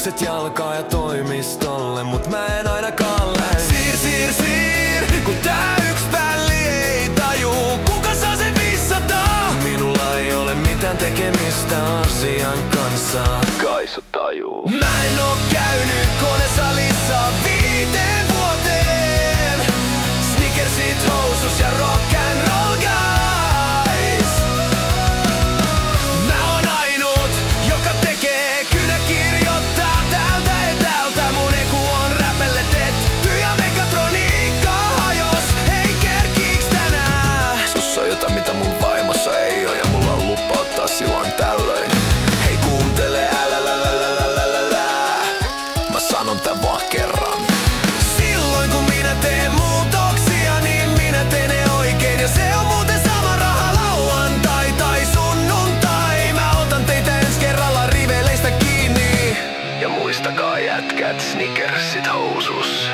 Juokset jalkaa ja toimistolle, mut mä en ainakaan lähde. Siir, kun tää yks pälli ei tajuu, kuka saa sen 500? Minulla ei ole mitään tekemistä asian kanssa. Kaisu tajuu. Mä en oo käynyt konesalissa 5 vuoteen. Snickersit housus ja rock and roll guys. Mä oon ainut, joka tekee kynäkirjoittaa täältä etäältä. Mun eku on räpelle tetty ja mekatroniikka hajos. Hei, kerkiiks tänään? Sussa on jotain mitä mun vaimossa ei oo ja mulla on lupa ottaa silloin tällöin. Hei, kuuntele mä sanon tän vaan kerran. Silloin kun minä teen muutoksia, niin minä teen ne oikein. Ja se on muuten sama raha lauantai tai sunnuntai. Mä otan teitä ensi kerralla riveleistä kiinni. Ja muistakaa jätkät, Snickersit housus.